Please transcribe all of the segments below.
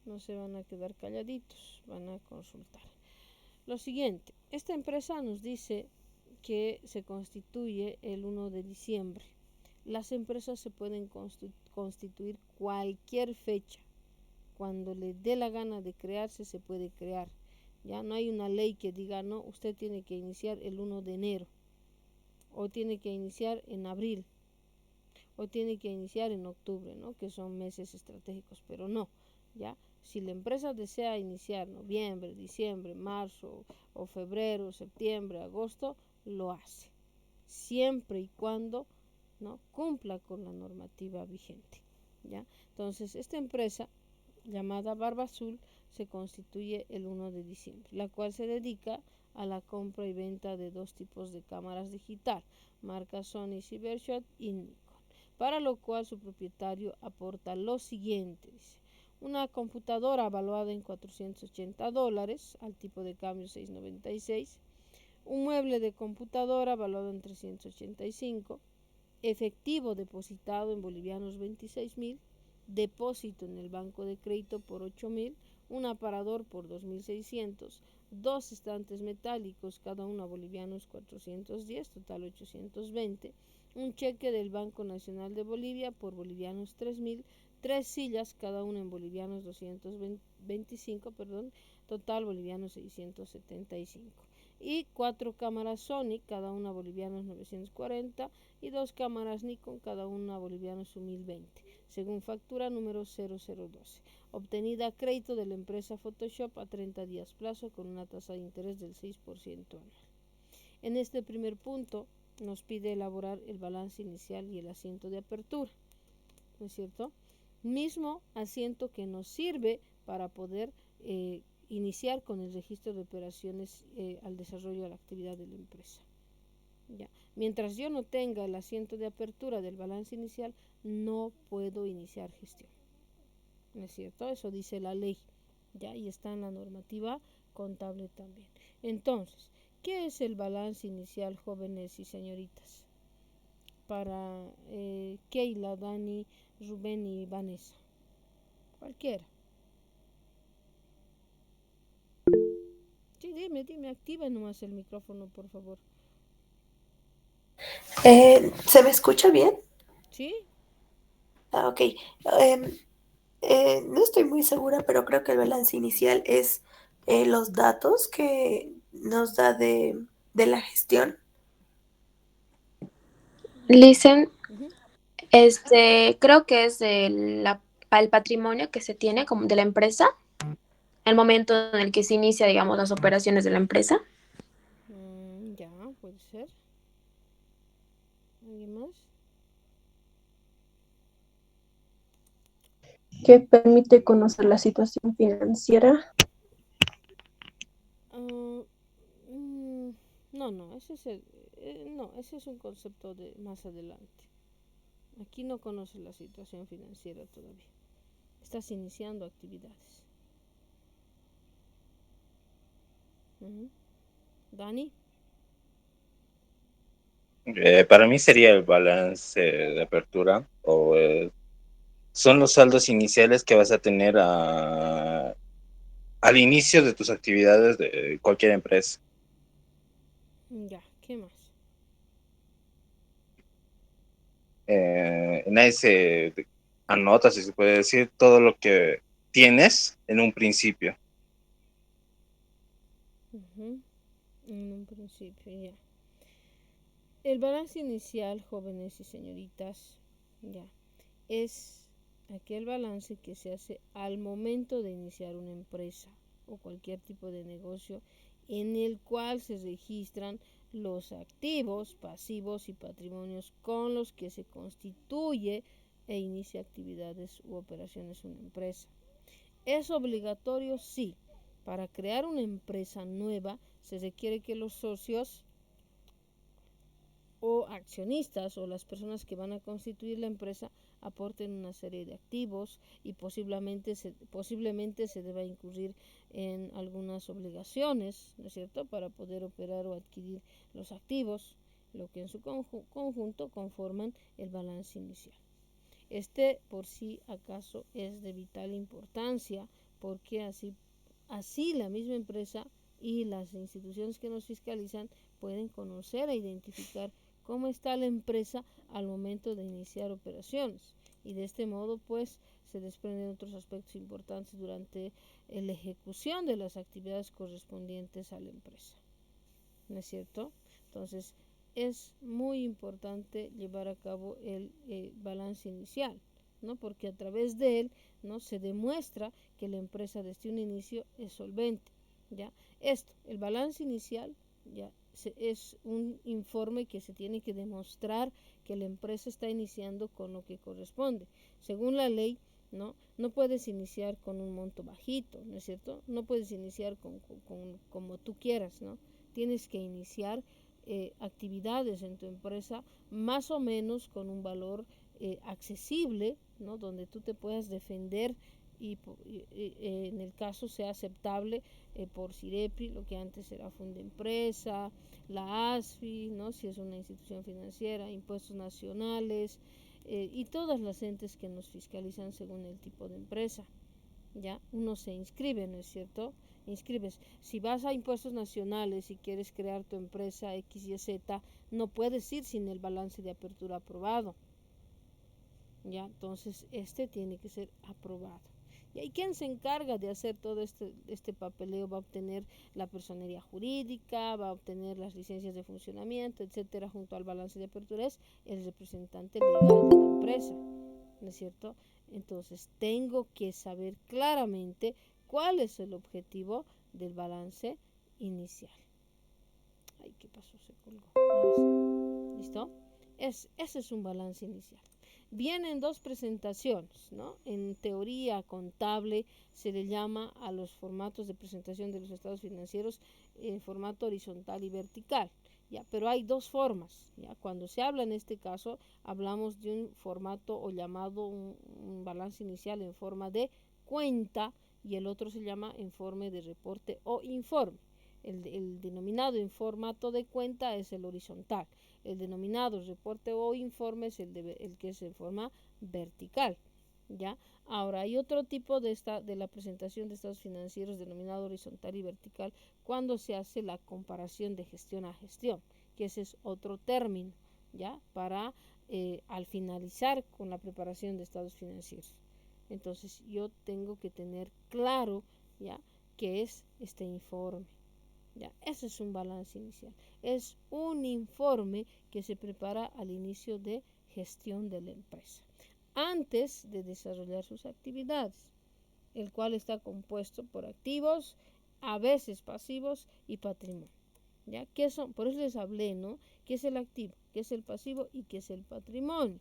no se van a quedar calladitos, van a consultar. Lo siguiente, esta empresa nos dice que se constituye el 1 de diciembre. Las empresas se pueden constituir cualquier fecha. Cuando le dé la gana de crearse, se puede crear. Ya no hay una ley que diga, no, usted tiene que iniciar el 1 de enero, o tiene que iniciar en abril, o tiene que iniciar en octubre, ¿no? Que son meses estratégicos, pero no, ¿ya? Si la empresa desea iniciar noviembre, diciembre, marzo, o febrero, septiembre, agosto, lo hace, siempre y cuando, ¿no?, cumpla con la normativa vigente, ¿ya? Entonces, esta empresa llamada Barba Azul se constituye el 1 de diciembre, la cual se dedica a la compra y venta de dos tipos de cámaras digital, marca Sony Cybershot y Nikon, para lo cual su propietario aporta lo siguiente, dice, una computadora valuada en $480, al tipo de cambio 6.96, un mueble de computadora valuado en 385, efectivo depositado en bolivianos 26.000, depósito en el banco de crédito por 8.000, un aparador por 2.600, dos estantes metálicos, cada uno bolivianos 410, total 820, un cheque del Banco Nacional de Bolivia por bolivianos 3.000, tres sillas, cada una en bolivianos 225, total bolivianos 675. Y cuatro cámaras Sony, cada una bolivianos 940, y dos cámaras Nikon, cada una bolivianos 1020, según factura número 0012, obtenida a crédito de la empresa Photoshop a 30 días plazo con una tasa de interés del 6% anual. En este primer punto nos pide elaborar el balance inicial y el asiento de apertura, ¿no es cierto? Mismo asiento que nos sirve para poder iniciar con el registro de operaciones al desarrollo de la actividad de la empresa. Ya. Mientras yo no tenga el asiento de apertura del balance inicial, no puedo iniciar gestión, ¿no es cierto? Eso dice la ley, ya, y está en la normativa contable también. Entonces, ¿qué es el balance inicial, jóvenes y señoritas? Para Keila, Dani, Rubén y Vanessa, cualquiera. Sí, dime, activa nomás el micrófono, por favor. ¿Se me escucha bien? ¿Sí? Ah, ok. No estoy muy segura, pero creo que el balance inicial es los datos que nos da de la gestión. Listen, Uh-huh. creo que es el patrimonio que se tiene como de la empresa, el momento en el que se inicia, digamos, las operaciones de la empresa. Ya, puede ser. ¿Alguien más? Que permite conocer la situación financiera. Uh, no, ese es ese es un concepto de más adelante. Aquí no conoces la situación financiera todavía. Estás iniciando actividades. Uh-huh. Dani. Para mí sería el balance de apertura o son los saldos iniciales que vas a tener al inicio de tus actividades de cualquier empresa. Ya, ¿qué más? En ese anota, si se puede decir, todo lo que tienes en un principio. Uh-huh. En un principio, ya. El balance inicial, jóvenes y señoritas, ya, es aquel balance que se hace al momento de iniciar una empresa o cualquier tipo de negocio en el cual se registran los activos, pasivos y patrimonios con los que se constituye e inicia actividades u operaciones una empresa. ¿Es obligatorio? Sí. Para crear una empresa nueva se requiere que los socios o accionistas o las personas que van a constituir la empresa aporten una serie de activos y posiblemente se deba incurrir en algunas obligaciones, ¿no es cierto?, para poder operar o adquirir los activos, lo que en su conjunto conforman el balance inicial. Este por si acaso es de vital importancia porque así la misma empresa y las instituciones que nos fiscalizan pueden conocer e identificar cómo está la empresa al momento de iniciar operaciones, y de este modo pues se desprenden otros aspectos importantes durante la ejecución de las actividades correspondientes a la empresa, ¿no es cierto? Entonces es muy importante llevar a cabo el balance inicial, ¿no? Porque a través de él, ¿no?, se demuestra que la empresa desde un inicio es solvente, ¿ya? El balance inicial, ¿ya?, es un informe que se tiene que demostrar que la empresa está iniciando con lo que corresponde. Según la ley, no puedes iniciar con un monto bajito, ¿no es cierto? No puedes iniciar como tú quieras, ¿no? Tienes que iniciar actividades en tu empresa más o menos con un valor accesible, ¿no?, donde tú te puedas defender y en el caso sea aceptable por CIREPI, lo que antes era Fundempresa, la ASFI, ¿no?, si es una institución financiera, impuestos nacionales y todas las entes que nos fiscalizan según el tipo de empresa. Ya uno se inscribe, ¿no es cierto? Inscribes. Si vas a impuestos nacionales y quieres crear tu empresa X, Y, Z, no puedes ir sin el balance de apertura aprobado. Ya, entonces tiene que ser aprobado. ¿Y quién se encarga de hacer todo este papeleo? Va a obtener la personería jurídica, va a obtener las licencias de funcionamiento, etcétera, junto al balance de apertura. Es el representante legal de la empresa, ¿no es cierto? Entonces tengo que saber claramente cuál es el objetivo del balance inicial. Ay, ¿qué pasó? Se colgó. Ahora sí. ¿Listo? Ese es un balance inicial. Vienen dos presentaciones, ¿no? En teoría contable se le llama a los formatos de presentación de los estados financieros formato horizontal y vertical, ¿ya? Pero hay dos formas, ¿ya? Cuando se habla en este caso, hablamos de un formato o llamado un balance inicial en forma de cuenta, y el otro se llama en forma de reporte o informe. El denominado en formato de cuenta es el horizontal. El denominado reporte o informe es el que es en forma vertical, ¿ya? Ahora, hay otro tipo de la presentación de estados financieros denominado horizontal y vertical cuando se hace la comparación de gestión a gestión, que ese es otro término, ¿ya? Para al finalizar con la preparación de estados financieros. Entonces, yo tengo que tener claro, ¿ya?, qué es este informe. Ya, ese es un balance inicial. Es un informe que se prepara al inicio de gestión de la empresa, antes de desarrollar sus actividades, el cual está compuesto por activos, a veces pasivos y patrimonio. ¿Ya? ¿Qué son? Por eso les hablé, ¿no? ¿Qué es el activo? ¿Qué es el pasivo? ¿Y qué es el patrimonio?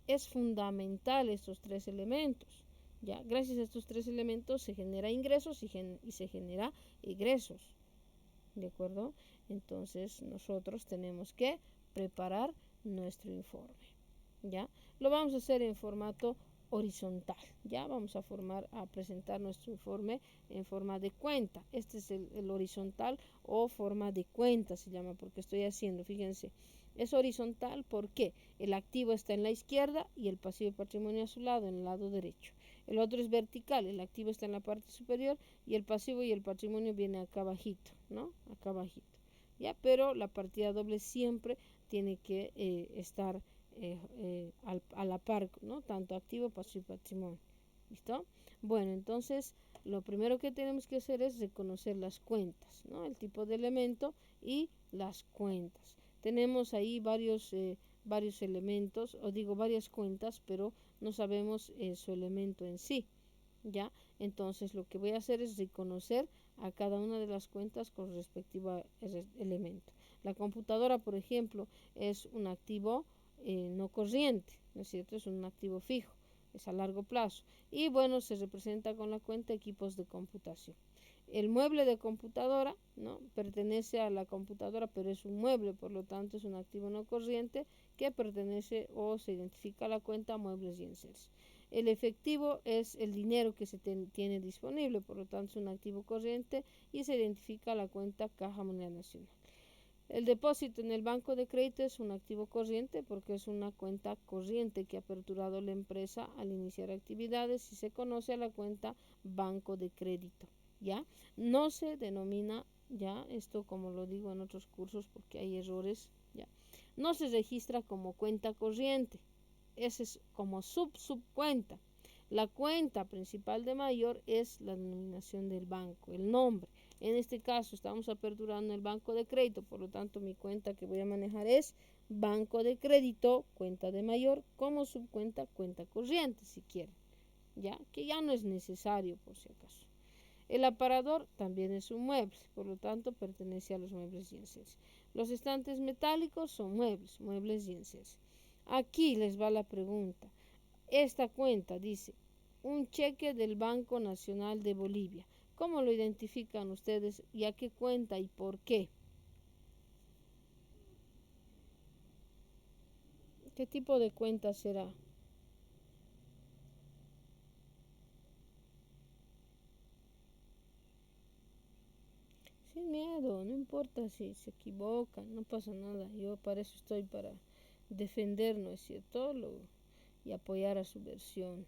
Es fundamental estos tres elementos. ¿Ya? Gracias a estos tres elementos se genera ingresos y se genera egresos. ¿De acuerdo? Entonces nosotros tenemos que preparar nuestro informe, ¿ya? Lo vamos a hacer en formato horizontal, ¿ya? Vamos a presentar nuestro informe en forma de cuenta. Este es el horizontal o forma de cuenta se llama, porque estoy haciendo, fíjense, es horizontal porque el activo está en la izquierda y el pasivo y patrimonio a su lado, en el lado derecho. El otro es vertical, el activo está en la parte superior y el pasivo y el patrimonio viene acá abajito, ¿no? Acá abajito, ¿ya? Pero la partida doble siempre tiene que estar a la par, ¿no? Tanto activo, pasivo y patrimonio. ¿Listo? Bueno, entonces lo primero que tenemos que hacer es reconocer las cuentas, ¿no? El tipo de elemento y las cuentas. Tenemos ahí varios elementos, o digo varias cuentas, pero no sabemos su elemento en sí, ¿ya? Entonces lo que voy a hacer es reconocer a cada una de las cuentas con respectivo elemento. La computadora, por ejemplo, es un activo no corriente, ¿no es cierto? Es un activo fijo, es a largo plazo. Y bueno, se representa con la cuenta equipos de computación. El mueble de computadora, ¿no?, pertenece a la computadora, pero es un mueble, por lo tanto es un activo no corriente que pertenece o se identifica a la cuenta muebles y enseres. El efectivo es el dinero que se tiene disponible, por lo tanto es un activo corriente y se identifica a la cuenta Caja Moneda Nacional. El depósito en el banco de crédito es un activo corriente porque es una cuenta corriente que ha aperturado la empresa al iniciar actividades y se conoce a la cuenta banco de crédito, ¿ya? No se denomina, ya, esto como lo digo en otros cursos porque hay errores, ¿ya? No se registra como cuenta corriente, ese es como subcuenta. La cuenta principal de mayor es la denominación del banco, el nombre. En este caso estamos aperturando el banco de crédito, por lo tanto mi cuenta que voy a manejar es banco de crédito, cuenta de mayor, como subcuenta, cuenta corriente si quieren, ya que ya no es necesario por si acaso. El aparador también es un mueble, por lo tanto pertenece a los muebles y enseres. Los estantes metálicos son muebles y enseres. Aquí les va la pregunta. Esta cuenta dice un cheque del Banco Nacional de Bolivia. ¿Cómo lo identifican ustedes y a qué cuenta y por qué? ¿Qué tipo de cuenta será? Sin miedo, no importa si se equivocan, no pasa nada. Yo para eso estoy, para defender, ¿no es cierto? Y apoyar a su versión.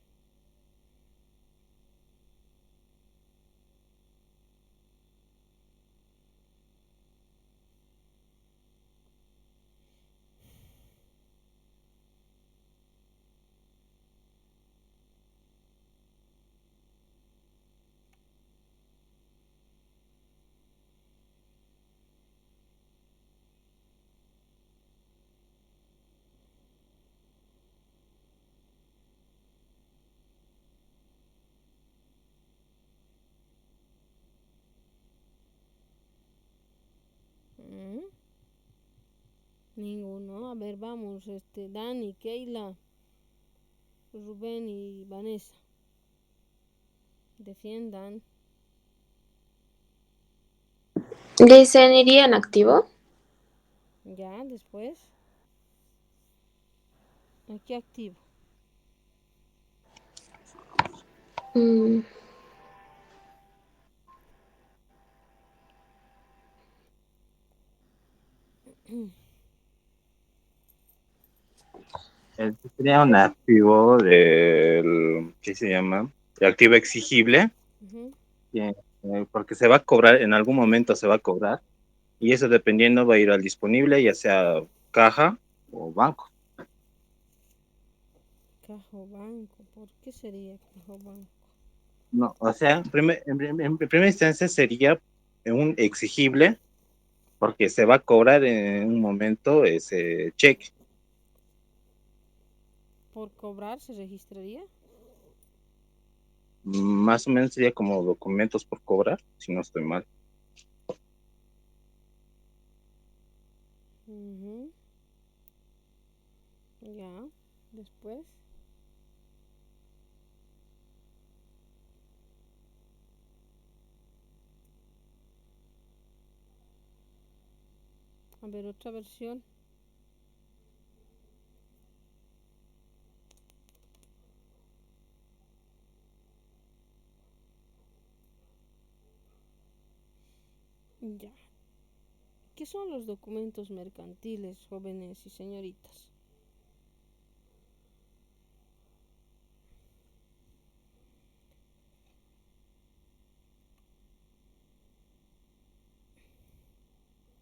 ¿Mm? Ninguno. A ver, vamos, Dani, Keila, Rubén y Vanessa. Defiendan. Dicen iría en activo. Ya, después. Aquí activo. Mm, Sería un activo del, ¿qué se llama? El activo exigible, Ujú. porque se va a cobrar, en algún momento se va a cobrar, y eso dependiendo va a ir al disponible, ya sea caja o banco. Cajo banco. ¿Por qué sería cajo banco? No, o sea, en primera instancia sería un exigible, porque se va a cobrar en un momento ese cheque. ¿Por cobrar se registraría? Más o menos sería como documentos por cobrar, si no estoy mal. Ujú. Ya, después. A ver, otra versión. Ya. ¿Qué son los documentos mercantiles, jóvenes y señoritas?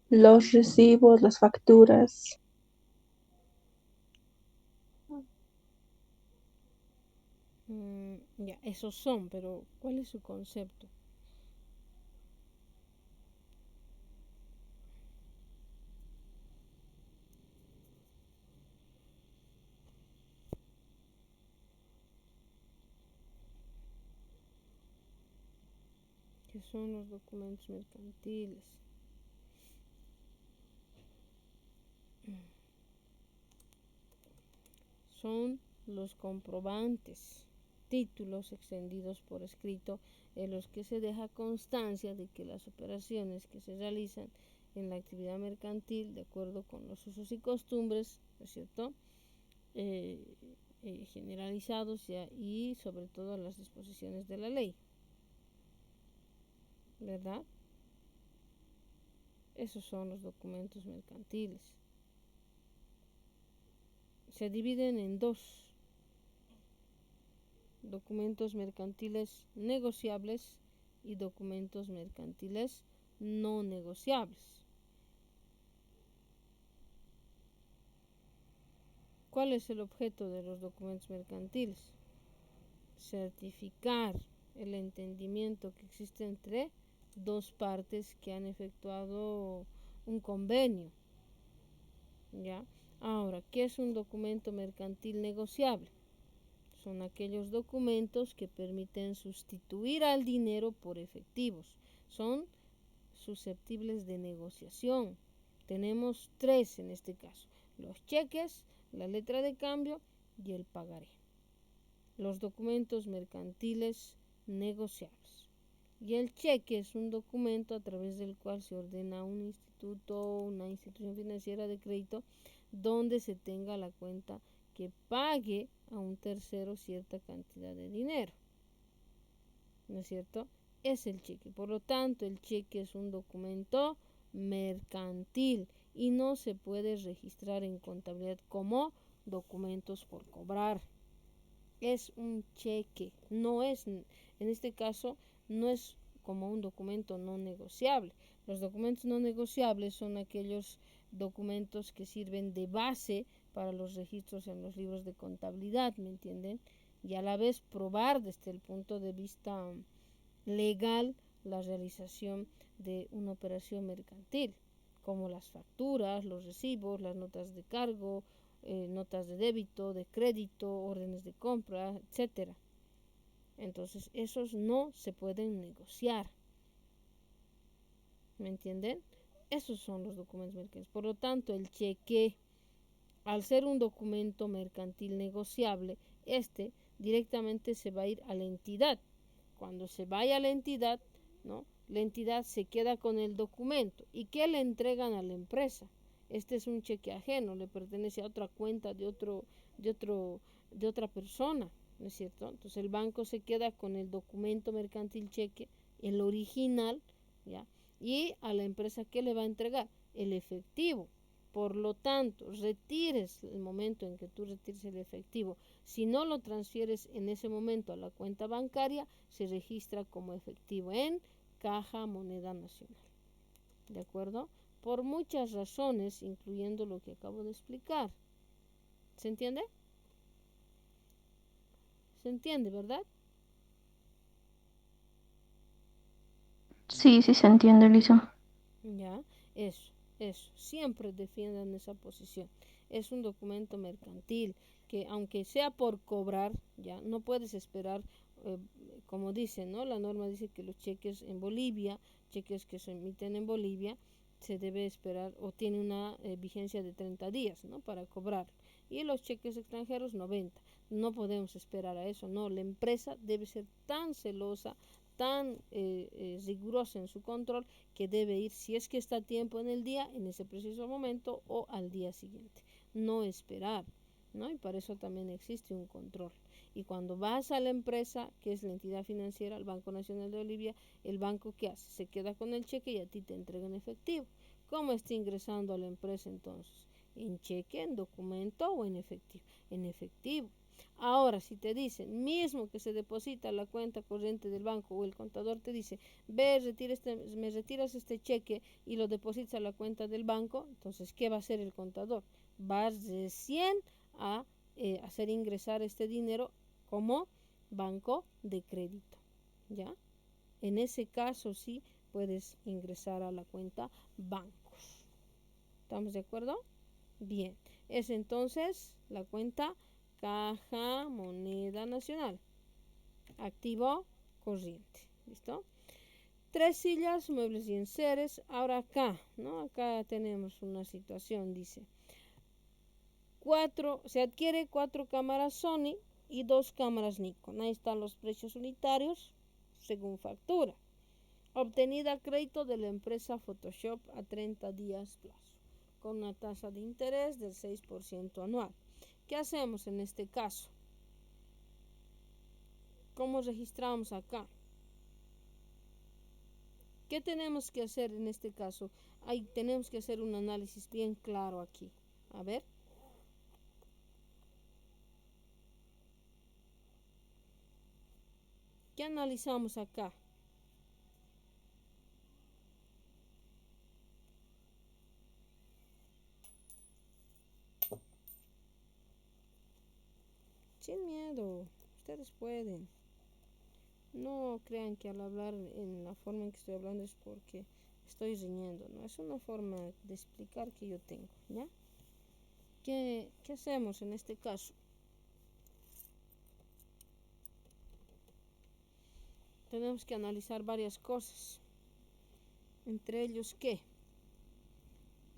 Los recibos, las facturas. Ya, esos son, pero ¿cuál es su concepto? ¿Qué son los documentos mercantiles? Son los comprobantes, títulos extendidos por escrito en los que se deja constancia de que las operaciones que se realizan en la actividad mercantil, de acuerdo con los usos y costumbres, ¿no es cierto? Eh, Generalizados y sobre todo las disposiciones de la ley, ¿verdad? Esos son los documentos mercantiles. Se dividen en dos: documentos mercantiles negociables y documentos mercantiles no negociables. ¿Cuál es el objeto de los documentos mercantiles? Certificar el entendimiento que existe entre dos partes que han efectuado un convenio. ¿Ya? Ahora, ¿qué es un documento mercantil negociable? Son aquellos documentos que permiten sustituir al dinero por efectivos. Son susceptibles de negociación. Tenemos tres en este caso: los cheques, la letra de cambio y el pagaré. Los documentos mercantiles negociables. Y el cheque es un documento a través del cual se ordena un instituto o una institución financiera de crédito donde se tenga la cuenta que pague a un tercero cierta cantidad de dinero. ¿No es cierto? Es el cheque. Por lo tanto, el cheque es un documento mercantil y no se puede registrar en contabilidad como documentos por cobrar. Es un cheque, no es, en este caso, no es como un documento no negociable. Los documentos no negociables son aquellos documentos que sirven de base para los registros en los libros de contabilidad, ¿me entienden? Y a la vez probar desde el punto de vista legal la realización de una operación mercantil, como las facturas, los recibos, las notas de cargo, notas de débito, de crédito, órdenes de compra, etcétera. Entonces, esos no se pueden negociar. ¿Me entienden? Esos son los documentos mercantiles. Por lo tanto, el cheque, al ser un documento mercantil negociable, este directamente se va a ir a la entidad. Cuando se vaya a la entidad, ¿no?, la entidad se queda con el documento. ¿Y qué le entregan a la empresa? Este es un cheque ajeno, le pertenece a otra cuenta de otra persona, ¿no es cierto? Entonces el banco se queda con el documento mercantil cheque, el original, ¿ya? Y a la empresa, ¿qué le va a entregar? El efectivo. Por lo tanto, retires el momento en que tú retires el efectivo. Si no lo transfieres en ese momento a la cuenta bancaria, se registra como efectivo en Caja Moneda Nacional. ¿De acuerdo? Por muchas razones, incluyendo lo que acabo de explicar. ¿Se entiende? ¿Se entiende, verdad? Sí, sí se entiende, Lisa. Ya, eso. Siempre defiendan esa posición. Es un documento mercantil que, aunque sea por cobrar, ya no puedes esperar, como dice, ¿no? La norma dice que los cheques en Bolivia, cheques que se emiten en Bolivia, se debe esperar o tiene una vigencia de 30 días, ¿no?, para cobrar. Y los cheques extranjeros 90. No podemos esperar a eso, no. La empresa debe ser tan celosa, tan rigurosa en su control, que debe ir, si es que está a tiempo en el día, en ese preciso momento o al día siguiente. No esperar, ¿no? Y para eso también existe un control. Y cuando vas a la empresa, que es la entidad financiera, el Banco Nacional de Bolivia, el banco, ¿qué hace? Se queda con el cheque y a ti te entrega en efectivo. ¿Cómo está ingresando a la empresa entonces? ¿En cheque, en documento o en efectivo? En efectivo. Ahora, si te dicen, mismo que se deposita a la cuenta corriente del banco, o el contador te dice, ve, me retiras este cheque y lo depositas a la cuenta del banco, entonces, ¿qué va a hacer el contador? Va recién a hacer ingresar este dinero como banco de crédito, ¿ya? En ese caso sí puedes ingresar a la cuenta bancos. ¿Estamos de acuerdo? Bien, es entonces la cuenta Caja Moneda Nacional. Activo corriente. ¿Listo? 3 sillas, muebles y enseres. Ahora acá, ¿no? Acá tenemos una situación, dice. Se adquiere 4 cámaras Sony y 2 cámaras Nikon. Ahí están los precios unitarios según factura. Obtenida a crédito de la empresa Photoshop a 30 días plazo, con una tasa de interés del 6% anual. ¿Qué hacemos en este caso? ¿Cómo registramos acá? ¿Qué tenemos que hacer en este caso? Tenemos que hacer un análisis bien claro aquí. A ver. ¿Qué analizamos acá? Sin miedo, ustedes pueden. No crean que al hablar en la forma en que estoy hablando es porque estoy riñendo, no, es una forma de explicar que yo tengo, ¿ya? ¿Qué hacemos en este caso? Tenemos que analizar varias cosas, entre ellos que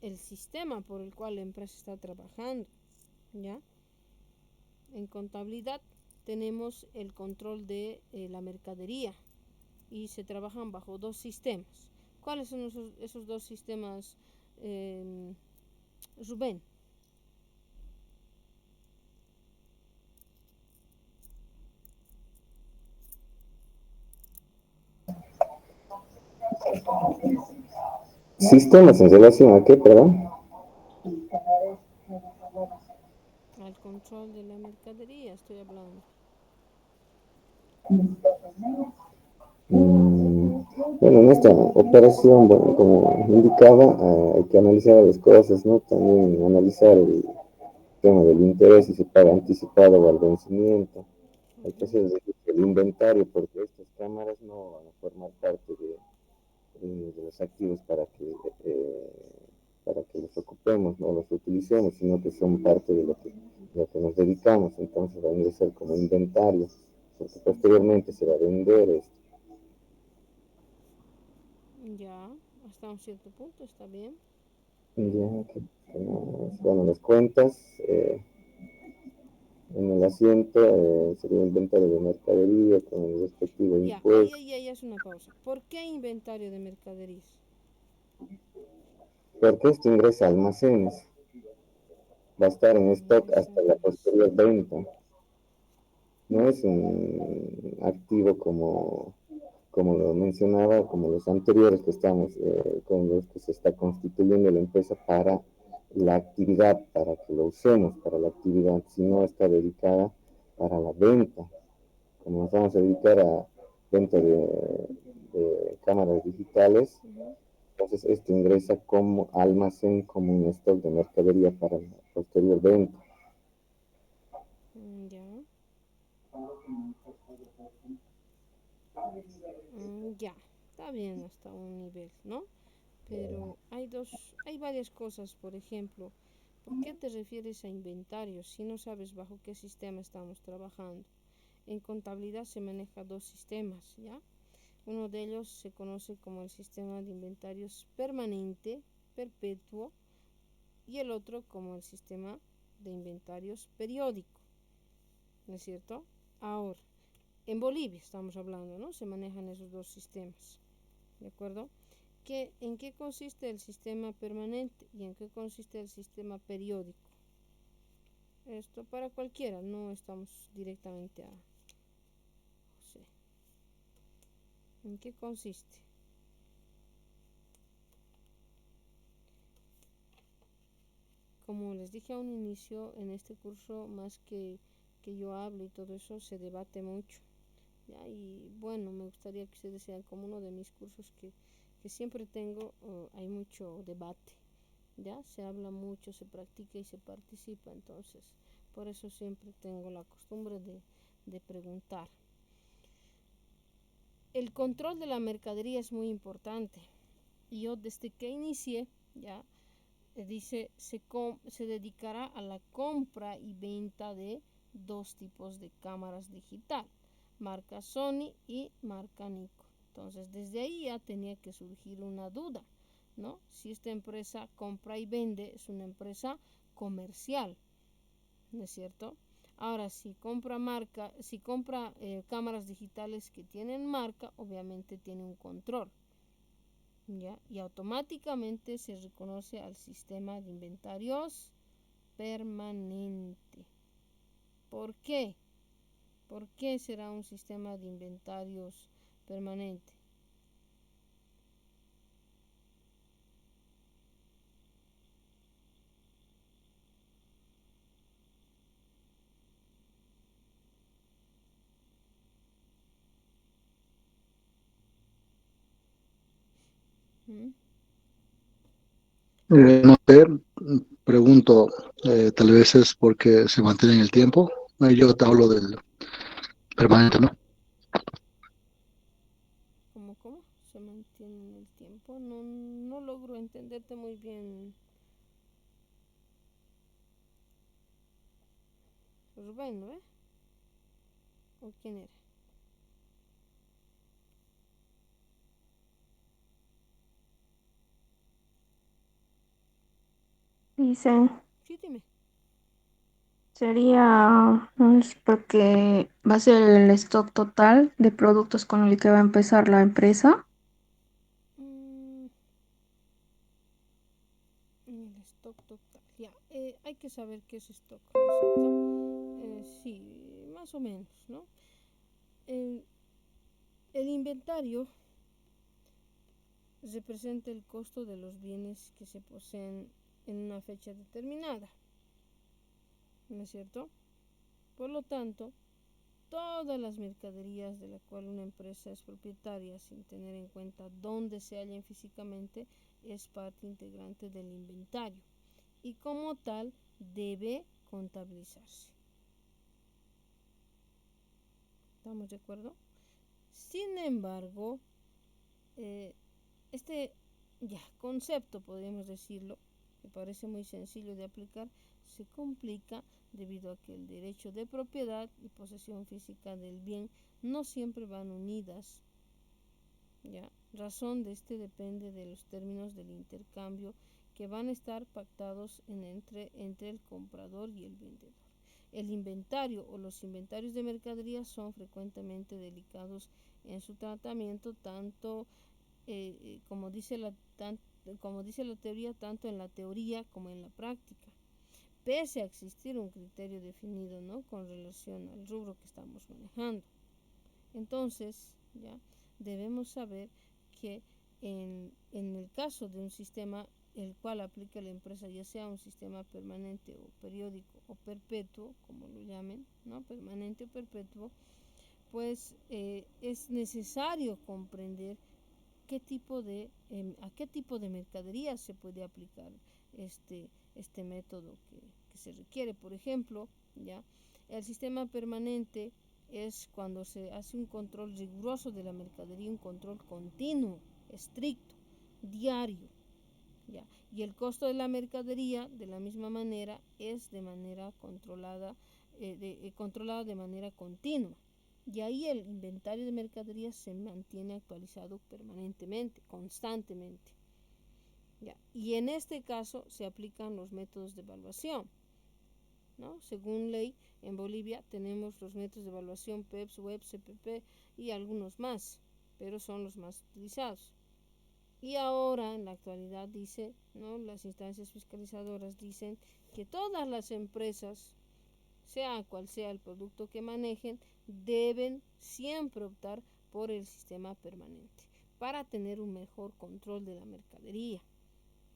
el sistema por el cual la empresa está trabajando, ¿ya? En contabilidad tenemos el control de la mercadería y se trabajan bajo dos sistemas. ¿Cuáles son esos dos sistemas, Rubén? Sistemas en relación a qué, perdón. Al control de la mercadería estoy hablando. Bueno, en esta operación, bueno, como indicaba, hay que analizar las cosas, ¿no? También analizar el tema del interés, si se paga anticipado o al vencimiento. Hay que hacer el inventario porque estas cámaras no van a formar parte de los activos para que los ocupemos, no los utilicemos, sino que son parte de lo que nos dedicamos. Entonces van a ingresar como inventario, porque posteriormente se va a vender esto. Ya, hasta un cierto punto está bien. Ya, bueno, las cuentas en el asiento sería inventario de mercadería con el respectivo Ya, impuesto. ahí es una pausa. ¿Por qué inventario de mercaderías? Porque esto ingresa a almacenes, va a estar en stock hasta la Almacenes. posterior venta. No es un activo como lo mencionaba, como los anteriores que estamos, con los que se está constituyendo la empresa para la actividad, para que lo usemos para la actividad, sino está dedicada para la venta. Como nos vamos a dedicar a venta de cámaras digitales, entonces esto ingresa como almacén, como un stock de mercadería para la posterior venta. Ya. Ya, está bien hasta un nivel, ¿no? Pero hay varias cosas, por ejemplo, ¿por qué te refieres a inventarios si no sabes bajo qué sistema estamos trabajando? En contabilidad se maneja dos sistemas, ¿ya? Uno de ellos se conoce como el sistema de inventarios permanente, perpetuo, y el otro como el sistema de inventarios periódico, ¿no es cierto? Ahora, en Bolivia estamos hablando, ¿no? Se manejan esos dos sistemas, ¿de acuerdo? ¿En qué consiste el sistema permanente y en qué consiste el sistema periódico? Esto para cualquiera, no estamos directamente a José. ¿En qué consiste? Como les dije a un inicio, en este curso, más que yo hable y todo eso, se debate mucho. ¿Ya? Y bueno, me gustaría que ustedes sean como uno de mis cursos que siempre tengo, hay mucho debate. ¿Ya? Se habla mucho, se practica y se participa, entonces por eso siempre tengo la costumbre de preguntar. El control de la mercadería es muy importante. Y yo desde que inicié, ya dice, se dedicará a la compra y venta de dos tipos de cámaras digital, marca Sony y marca Nikon. Entonces desde ahí ya tenía que surgir una duda, ¿no? Si esta empresa compra y vende, es una empresa comercial, ¿no es cierto? Ahora, si compra cámaras digitales que tienen marca, obviamente tiene un control, ¿ya? Y automáticamente se reconoce al sistema de inventarios permanente. ¿Por qué? ¿Por qué será un sistema de inventarios permanente? ¿Mm? No sé, pregunto, tal vez es porque se mantiene en el tiempo. Yo te hablo del permanente, ¿no? ¿Cómo se mantiene en el tiempo? No logro entenderte muy bien, Rubén, ¿no? ¿O quién era? Dicen, Sí, dime. sería es porque va a ser el stock total de productos con el que va a empezar la empresa. Mm, el stock total. Ya, hay que saber qué es stock, ¿no es cierto? Sí, más o menos, ¿no? El, el inventario representa el costo de los bienes que se poseen en una fecha determinada, ¿no es cierto? Por lo tanto, todas las mercaderías de la cual una empresa es propietaria sin tener en cuenta dónde se hallan físicamente es parte integrante del inventario y como tal debe contabilizarse. ¿Estamos de acuerdo? Sin embargo, eh, este concepto, podríamos decirlo, que parece muy sencillo de aplicar, se complica debido a que el derecho de propiedad y posesión física del bien no siempre van unidas. ¿Ya? Razón de este depende de los términos del intercambio que van a estar pactados entre el comprador y el vendedor. El inventario o los inventarios de mercaderías son frecuentemente delicados en su tratamiento, tanto como dice la teoría, tanto en la teoría como en la práctica, pese a existir un criterio definido, ¿no?, con relación al rubro que estamos manejando. Entonces, ya debemos saber que en el caso de un sistema el cual aplica la empresa, ya sea un sistema permanente o periódico o perpetuo, como lo llamen, ¿no?, permanente o perpetuo, pues es necesario comprender a qué tipo de mercadería se puede aplicar este método que se requiere. Por ejemplo, ya el sistema permanente es cuando se hace un control riguroso de la mercadería, un control continuo, estricto, diario, ya. Y el costo de la mercadería, de la misma manera, es de manera controlada de manera continua. Y ahí el inventario de mercaderías se mantiene actualizado permanentemente, constantemente. ¿Ya? Y en este caso se aplican los métodos de evaluación, ¿no? Según ley, en Bolivia tenemos los métodos de evaluación PEPS, WEB, CPP y algunos más, pero son los más utilizados. Y ahora, en la actualidad, dice, ¿no?, las instancias fiscalizadoras dicen que todas las empresas, sea cual sea el producto que manejen, deben siempre optar por el sistema permanente para tener un mejor control de la mercadería.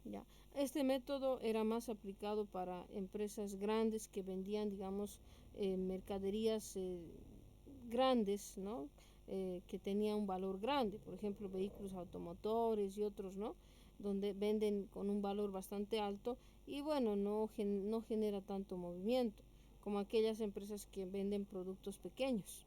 ¿Ya? Este método era más aplicado para empresas grandes que vendían, digamos, mercaderías grandes, ¿no?, que tenían un valor grande, por ejemplo, vehículos automotores y otros, ¿no?, donde venden con un valor bastante alto y bueno, no genera tanto movimiento como aquellas empresas que venden productos pequeños,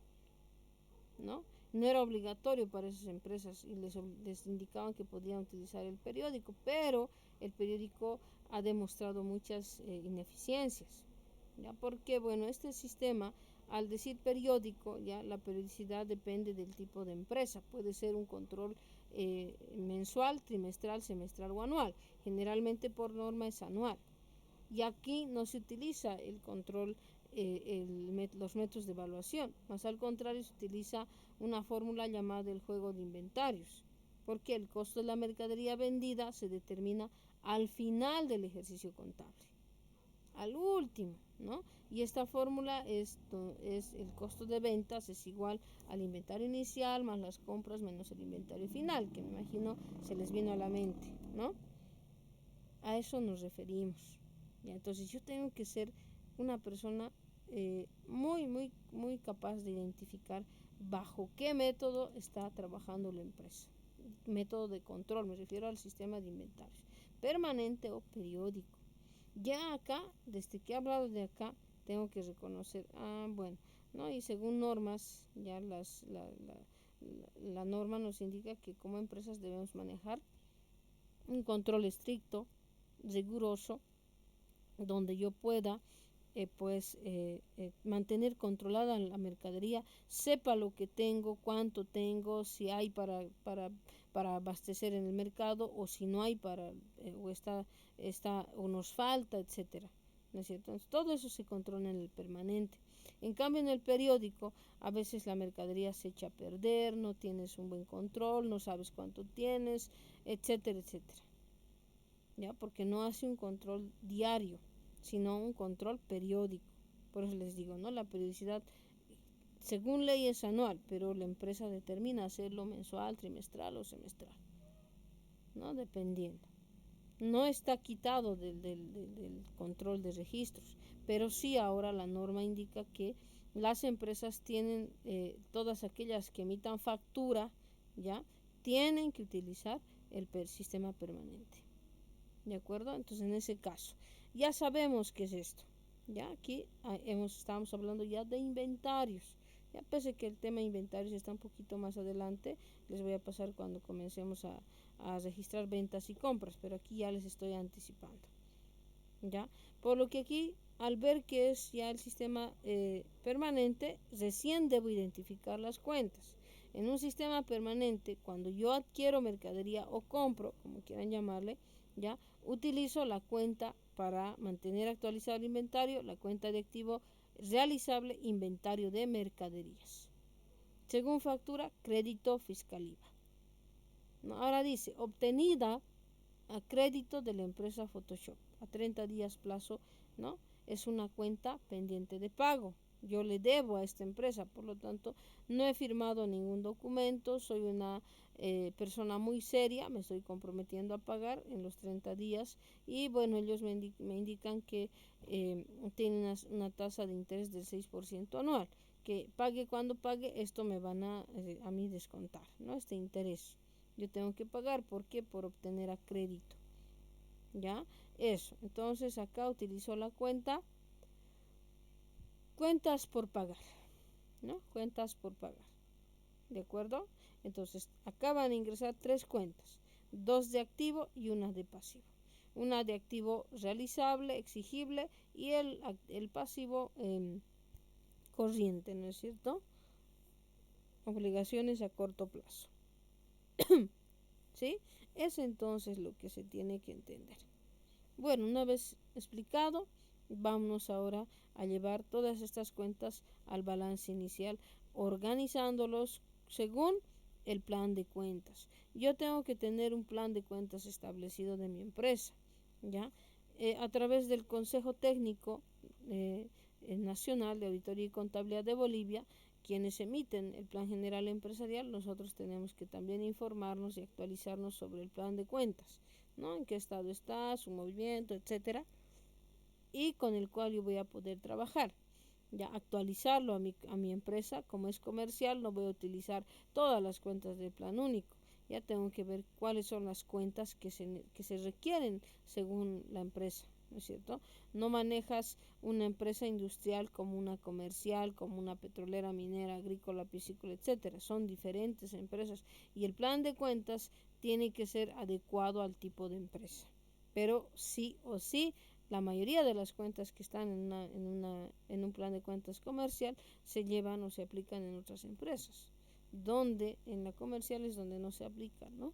¿no? No era obligatorio para esas empresas y les indicaban que podían utilizar el periódico, pero el periódico ha demostrado muchas ineficiencias, ¿ya? Porque, bueno, este sistema, al decir periódico, ya la periodicidad depende del tipo de empresa. Puede ser un control mensual, trimestral, semestral o anual. Generalmente por norma es anual. Y aquí no se utiliza el control, los métodos de evaluación, más al contrario se utiliza una fórmula llamada el juego de inventarios, porque el costo de la mercadería vendida se determina al final del ejercicio contable, al último, ¿no? Y esta fórmula es el costo de ventas es igual al inventario inicial más las compras menos el inventario final, que me imagino se les vino a la mente, ¿no? A eso nos referimos. ¿Ya? Entonces yo tengo que ser una persona muy capaz de identificar bajo qué método está trabajando la empresa. método de control, me refiero al sistema de inventarios, permanente o periódico. Ya acá, desde que he hablado de acá, tengo que reconocer, bueno, ¿no? Y según normas, ya la norma nos indica que como empresas debemos manejar un control estricto, riguroso, donde yo pueda mantener controlada la mercadería, sepa lo que tengo, cuánto tengo, si hay para abastecer en el mercado o si no hay o nos falta, etcétera. ¿No es cierto? Entonces, todo eso se controla en el permanente. En cambio, en el periódico, a veces la mercadería se echa a perder, no tienes un buen control, no sabes cuánto tienes, etcétera, etcétera. ¿Ya? Porque no hace un control diario, sino un control periódico. Por eso les digo, ¿no? La periodicidad, según ley, es anual, pero la empresa determina hacerlo mensual, trimestral o semestral, ¿no? Dependiendo. No está quitado del control de registros, pero sí ahora la norma indica que las empresas tienen, todas aquellas que emitan factura, ¿ya? Tienen que utilizar el sistema permanente. ¿De acuerdo? Entonces, en ese caso, ya sabemos qué es esto. Ya aquí estamos hablando ya de inventarios. Ya pese que el tema de inventarios está un poquito más adelante, les voy a pasar cuando comencemos a registrar ventas y compras, pero aquí ya les estoy anticipando. ¿Ya? Por lo que aquí, al ver que es ya el sistema permanente, recién debo identificar las cuentas. En un sistema permanente, cuando yo adquiero mercadería o compro, como quieran llamarle, ya utilizo la cuenta para mantener actualizado el inventario, la cuenta de activo realizable, inventario de mercaderías. Según factura, crédito fiscal IVA. ¿No? Ahora dice, obtenida a crédito de la empresa Photoshop, a 30 días plazo, ¿no? Es una cuenta pendiente de pago. Yo le debo a esta empresa, por lo tanto, no he firmado ningún documento, soy una persona muy seria, me estoy comprometiendo a pagar en los 30 días y bueno, ellos me indican que tienen una tasa de interés del 6% anual, que pague cuando pague, esto me van a mí descontar, ¿no? Este interés. Yo tengo que pagar, ¿por qué? Por obtener a crédito. ¿Ya? Eso. Entonces acá utilizo la cuenta cuentas por pagar, ¿no? Cuentas por pagar. ¿De acuerdo? Entonces acá van a ingresar 3 cuentas, 2 de activo y una de pasivo. Una de activo realizable, exigible y el pasivo corriente, ¿no es cierto? Obligaciones a corto plazo. ¿Sí? Es entonces lo que se tiene que entender. Bueno, una vez explicado, vamos ahora a llevar todas estas cuentas al balance inicial, organizándolos según el plan de cuentas. Yo tengo que tener un plan de cuentas establecido de mi empresa, ¿ya? A través del Consejo Técnico Nacional de Auditoría y Contabilidad de Bolivia, quienes emiten el Plan General Empresarial, nosotros tenemos que también informarnos y actualizarnos sobre el plan de cuentas, ¿no? En qué estado está, su movimiento, etcétera, y con el cual yo voy a poder trabajar. Ya actualizarlo a mi empresa, como es comercial, no voy a utilizar todas las cuentas del plan único. Ya tengo que ver cuáles son las cuentas que se requieren según la empresa, ¿no es cierto? No manejas una empresa industrial como una comercial, como una petrolera, minera, agrícola, piscícola, etcétera. Son diferentes empresas y el plan de cuentas tiene que ser adecuado al tipo de empresa. Pero sí o sí, la mayoría de las cuentas que están en un plan de cuentas comercial se llevan o se aplican en otras empresas, donde en la comercial es donde no se aplican, ¿no?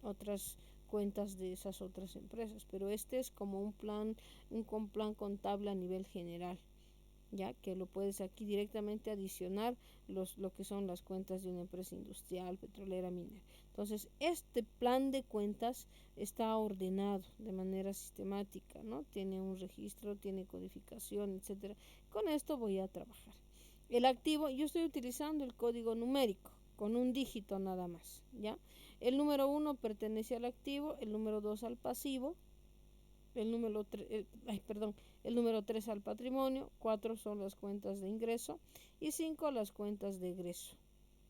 Otras cuentas de esas otras empresas, pero este es como un plan contable a nivel general, ya que lo puedes aquí directamente adicionar lo que son las cuentas de una empresa industrial, petrolera, minera. Entonces, este plan de cuentas está ordenado de manera sistemática, ¿no? Tiene un registro, tiene codificación, etcétera. Con esto voy a trabajar. El activo, yo estoy utilizando el código numérico con un dígito nada más, ¿ya? El número 1 pertenece al activo, el número 2 al pasivo, el número 3 al patrimonio, 4 son las cuentas de ingreso y 5 las cuentas de egreso,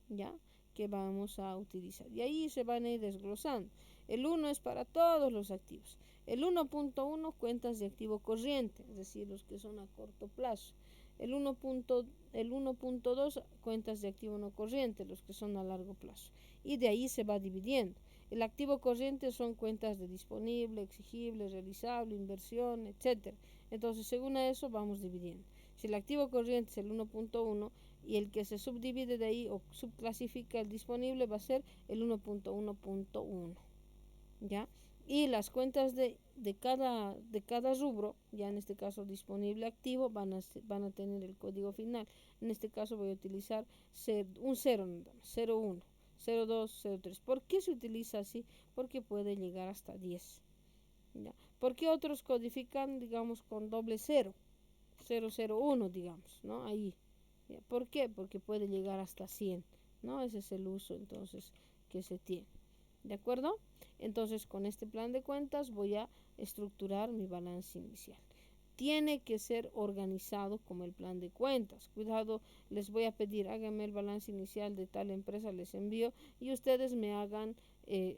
¿ya? que vamos a utilizar. Y ahí se van a ir desglosando. El 1 es para todos los activos. El 1.1, cuentas de activo corriente, es decir, los que son a corto plazo. El 1.2, cuentas de activo no corriente, los que son a largo plazo. Y de ahí se va dividiendo. El activo corriente son cuentas de disponible, exigible, realizable, inversión, etc. Entonces, según a eso, vamos dividiendo. Si el activo corriente es el 1.1 y el que se subdivide de ahí o subclasifica el disponible va a ser el 1.1.1. ¿Ya? Y las cuentas de cada rubro, ya en este caso disponible activo, van a tener el código final. En este caso voy a utilizar un 0, 01, 02, 03. ¿Por qué se utiliza así? Porque puede llegar hasta 10. ¿Ya? ¿Por qué otros codifican, digamos, con doble 0? 001, digamos, ¿no? Ahí. ¿Ya? ¿Por qué? Porque puede llegar hasta 100, ¿no? Ese es el uso, entonces, que se tiene. ¿De acuerdo? Entonces, con este plan de cuentas voy a estructurar mi balance inicial. Tiene que ser organizado como el plan de cuentas. Cuidado, les voy a pedir, háganme el balance inicial de tal empresa, les envío y ustedes me hagan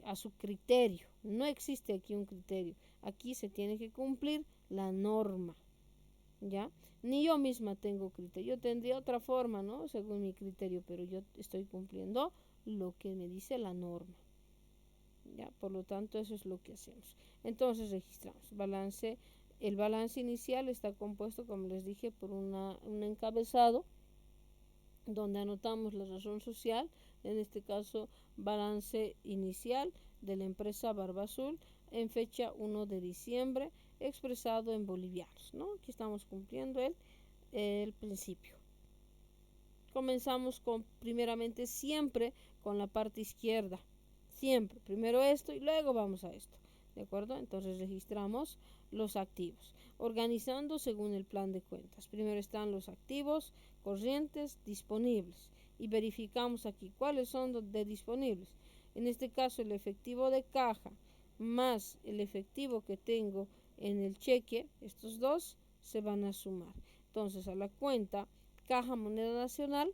a su criterio. No existe aquí un criterio. Aquí se tiene que cumplir la norma. ¿Ya? Ni yo misma tengo criterio. Yo tendría otra forma, ¿no? Según mi criterio, pero yo estoy cumpliendo lo que me dice la norma. ¿Ya? Por lo tanto, eso es lo que hacemos. Entonces, registramos balance. El balance inicial está compuesto, como les dije, por un encabezado donde anotamos la razón social, en este caso balance inicial de la empresa Barba Azul en fecha 1 de diciembre, expresado en bolivianos, ¿no? Aquí estamos cumpliendo el principio. Comenzamos primeramente siempre con la parte izquierda, siempre, primero esto y luego vamos a esto, ¿de acuerdo? Entonces registramos los activos, organizando según el plan de cuentas. Primero están los activos corrientes disponibles y verificamos aquí cuáles son los de disponibles. En este caso el efectivo de caja más el efectivo que tengo en el cheque, estos dos se van a sumar. Entonces a la cuenta caja moneda nacional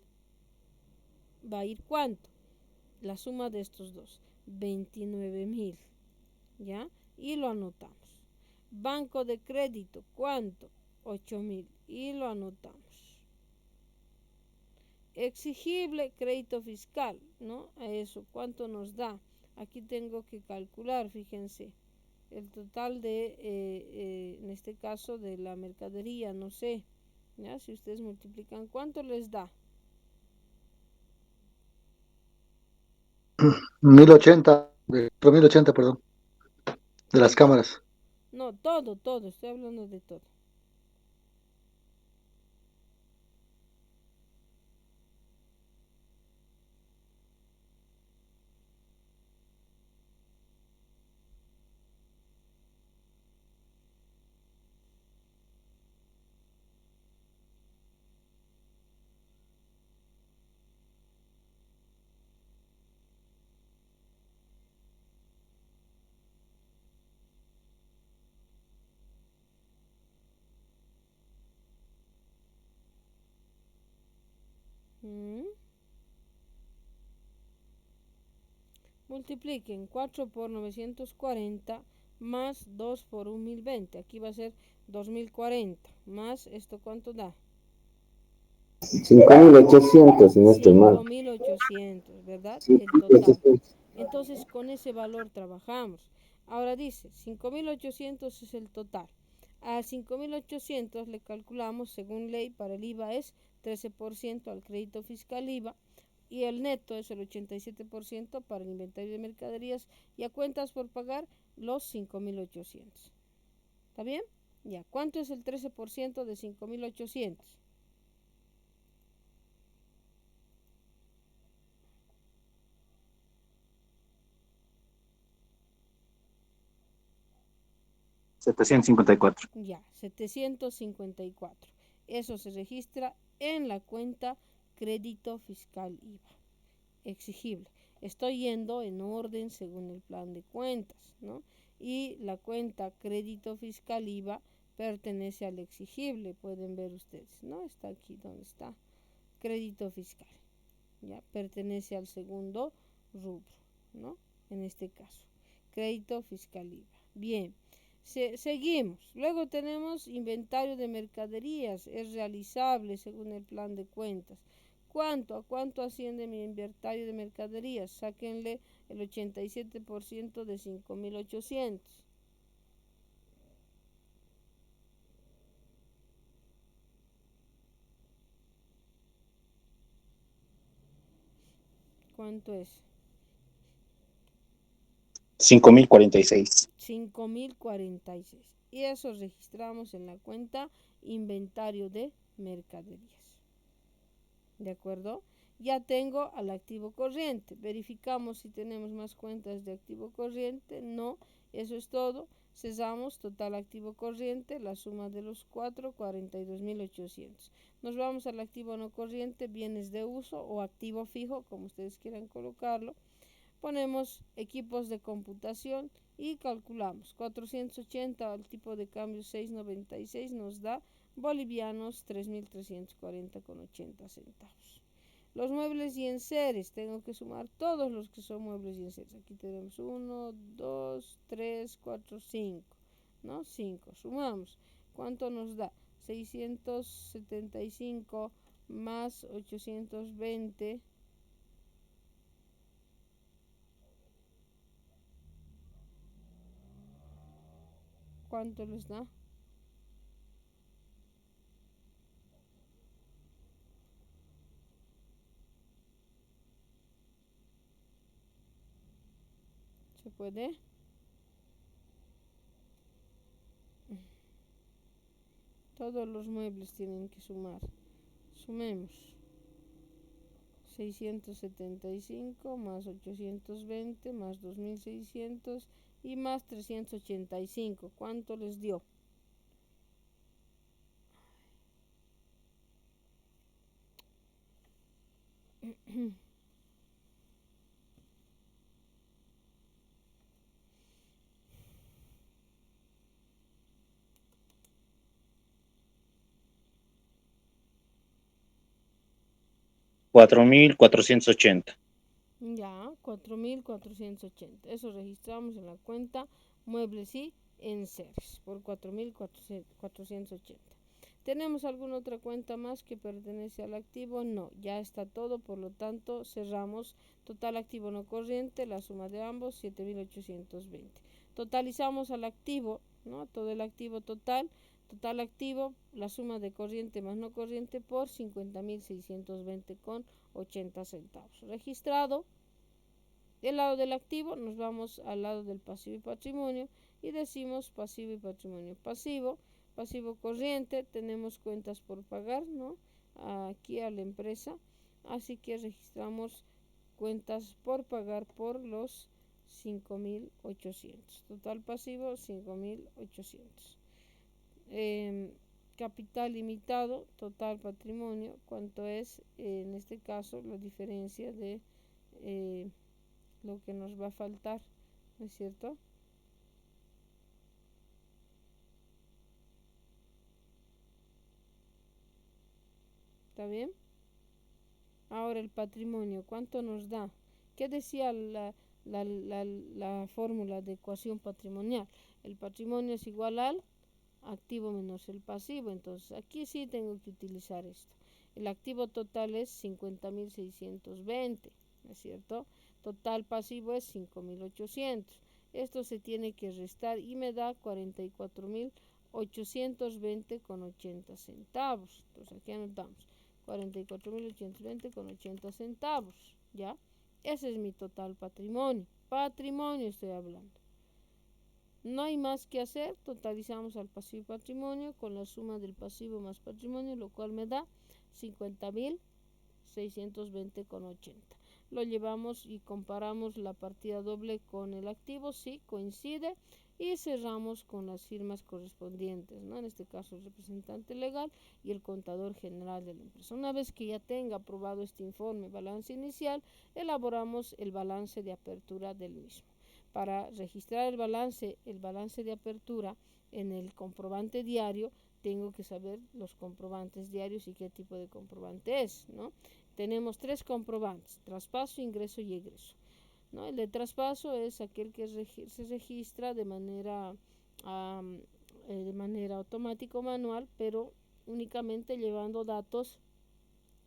va a ir ¿cuánto? La suma de estos dos, 29.000, ¿ya? Y lo anotamos. Banco de crédito, ¿cuánto? 8.000 y lo anotamos. Exigible crédito fiscal, ¿no? A eso, ¿cuánto nos da? Aquí tengo que calcular, fíjense, el total en este caso, de la mercadería, no sé, ¿ya? Si ustedes multiplican, ¿cuánto les da? 1080, 4080, perdón, de las cámaras. No, todo, estoy hablando de todo. Multipliquen 4 por 940 más 2 por 1020. Aquí va a ser 2040 más esto, ¿cuánto da? 5.800, si no estoy mal. 5.800, ¿verdad? Sí, El total. sí. Entonces con ese valor trabajamos. Ahora dice 5.800 es el total. A 5.800 le calculamos, según ley, para el IVA es 13% al crédito fiscal IVA y el neto es el 87% para el inventario de mercaderías y a cuentas por pagar los 5.800. ¿Está bien? Ya, ¿cuánto es el 13% de 5.800? $754. Ya, 754. Eso se registra en la cuenta crédito fiscal IVA. Exigible. Estoy yendo en orden según el plan de cuentas, ¿no? Y la cuenta crédito fiscal IVA pertenece al exigible, pueden ver ustedes, ¿no? Está aquí donde está crédito fiscal. ya pertenece al segundo rubro, ¿no? En este caso, crédito fiscal IVA. Bien, seguimos. Luego tenemos inventario de mercaderías, es realizable según el plan de cuentas. ¿A cuánto asciende mi inventario de mercaderías? Sáquenle el 87% de 5.800. ¿Cuánto es? 5.046. 5.046. Y eso registramos en la cuenta inventario de mercaderías. ¿De acuerdo? Ya tengo al activo corriente. Verificamos si tenemos más cuentas de activo corriente. No, eso es todo. Cesamos total activo corriente, la suma de los 4, 42.800. Nos vamos al activo no corriente, bienes de uso o activo fijo, como ustedes quieran colocarlo. Ponemos equipos de computación y calculamos 480 al tipo de cambio 6.96 nos da bolivianos 3.340,80 centavos. Los muebles y enseres, tengo que sumar todos los que son muebles y enseres. Aquí tenemos 1, 2, 3, 4, 5, ¿no? 5. Sumamos. ¿Cuánto nos da? 675 más 820. ¿Cuánto les da? ¿Se puede? Todos los muebles tienen que sumar. Sumemos. 675 más 820 más 2.600 y más 385. ¿Cuánto les dio? $4.480. Ya, 4.480. Eso registramos en la cuenta muebles y enseres por 4.480. ¿Tenemos alguna otra cuenta más que pertenece al activo? No, ya está todo, por lo tanto cerramos total activo no corriente, la suma de ambos 7.820. Totalizamos al activo, ¿no? Todo el activo total activo, la suma de corriente más no corriente por 50.620,80 centavos. Registrado. Del lado del activo nos vamos al lado del pasivo y patrimonio y decimos pasivo y patrimonio. Pasivo corriente, tenemos cuentas por pagar, ¿no? Aquí a la empresa, así que registramos cuentas por pagar por los 5.800. Total pasivo 5.800. Capital limitado, total patrimonio, ¿cuánto es? En este caso la diferencia de lo que nos va a faltar, ¿no es cierto? ¿Está bien? Ahora el patrimonio, ¿cuánto nos da? ¿Qué decía la fórmula de ecuación patrimonial? El patrimonio es igual al activo menos el pasivo. Entonces aquí sí tengo que utilizar esto. El activo total es 50.620, ¿no es cierto? Total pasivo es 5.800. Esto se tiene que restar y me da 44.820,80 centavos. Entonces aquí anotamos 44.820,80 centavos, ¿ya? Ese es mi total patrimonio. Patrimonio estoy hablando. No hay más que hacer, totalizamos al pasivo y patrimonio con la suma del pasivo más patrimonio, lo cual me da 50.620,80. Lo llevamos y comparamos la partida doble con el activo, sí, coincide, y cerramos con las firmas correspondientes, ¿no? En este caso el representante legal y el contador general de la empresa. Una vez que ya tenga aprobado este informe balance inicial, elaboramos el balance de apertura del mismo. Para registrar el balance de apertura en el comprobante diario, tengo que saber los comprobantes diarios y qué tipo de comprobante es, ¿no? tenemos 3 comprobantes: traspaso, ingreso y egreso, ¿no? El de traspaso es aquel que se registra de manera automática o manual, pero únicamente llevando datos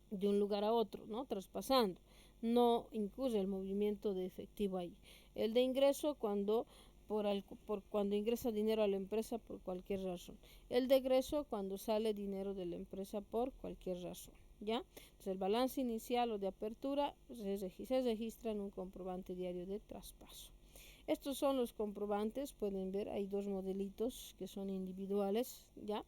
de un lugar a otro, ¿no? Traspasando. No incurre el movimiento de efectivo ahí. El de ingreso cuando cuando ingresa dinero a la empresa por cualquier razón. El de egreso cuando sale dinero de la empresa por cualquier razón, ¿ya? Entonces el balance inicial o de apertura se registra en un comprobante diario de traspaso. Estos son los comprobantes, pueden ver, hay 2 modelitos que son individuales, ¿ya?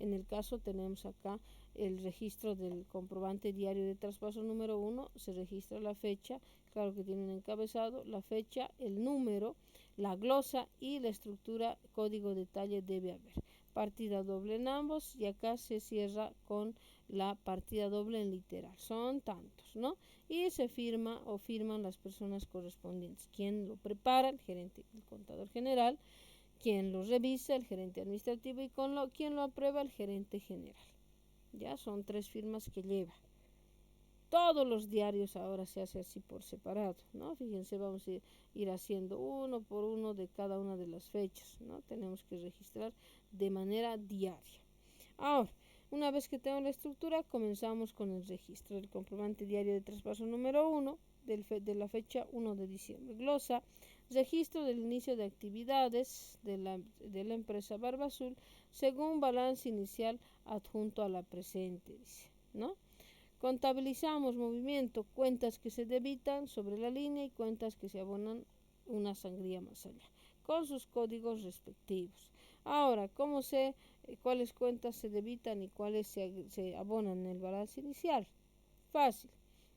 En el caso tenemos acá el registro del comprobante diario de traspaso número 1, se registra la fecha, claro que tiene un encabezado, la fecha, el número, la glosa y la estructura, código detalle debe haber. Partida doble en ambos y acá se cierra con la partida doble en literal. Son tantos, ¿no? Y se firma o firman las personas correspondientes. Quien lo prepara, el gerente, el contador general. Quien lo revisa, el gerente administrativo, y quien lo aprueba, el gerente general. Ya son 3 firmas que lleva. Todos los diarios ahora se hace así por separado, ¿no? Fíjense, vamos a ir haciendo uno por uno de cada una de las fechas, ¿no? Tenemos que registrar de manera diaria. Ahora, una vez que tengo la estructura, comenzamos con el registro del comprobante diario de traspaso número 1 de la fecha 1 de diciembre. Glosa: registro del inicio de actividades de la empresa Barba Azul según balance inicial adjunto a la presente, dice, ¿no? Contabilizamos movimiento, cuentas que se debitan sobre la línea y cuentas que se abonan una sangría más allá, con sus códigos respectivos. Ahora, ¿cómo sé cuáles cuentas se debitan y cuáles se abonan en el balance inicial? Fácil.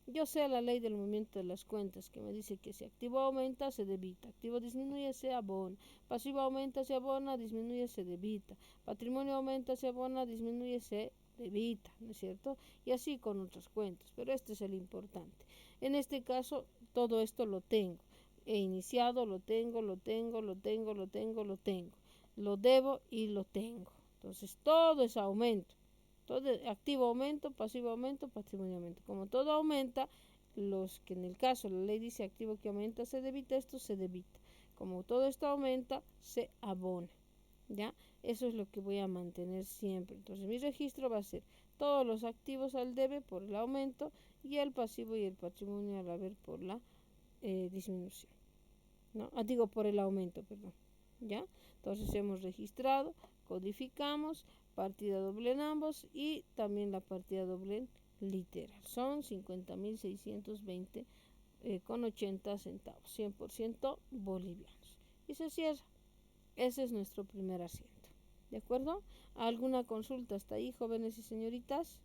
Yo sé la ley del movimiento de las cuentas, que me dice que si activo aumenta, se debita; activo disminuye, se abona; pasivo aumenta, se abona; disminuye, se debita; patrimonio aumenta, se abona; disminuye, se debita, ¿no es cierto? Y así con otras cuentas, pero este es el importante. En este caso, todo esto lo tengo. He iniciado, lo tengo, lo debo y lo tengo. Entonces, todo es aumento. Todo, activo aumento, pasivo aumento, patrimonio aumento. Como todo aumenta, los que en el caso la ley dice activo que aumenta se debita, esto se debita. Como todo esto aumenta, se abona. ¿Ya? Eso es lo que voy a mantener siempre. Entonces mi registro va a ser todos los activos al debe por el aumento y el pasivo y el patrimonio al haber por la disminución. ¿No? Digo por el aumento, perdón. ¿Ya? Entonces hemos registrado, codificamos, partida doble en ambos y también la partida doble en literal. Son 50.620 con 80 centavos, 100% bolivianos. Y se cierra. Ese es nuestro primer asiento. ¿De acuerdo? ¿Alguna consulta hasta ahí, jóvenes y señoritas?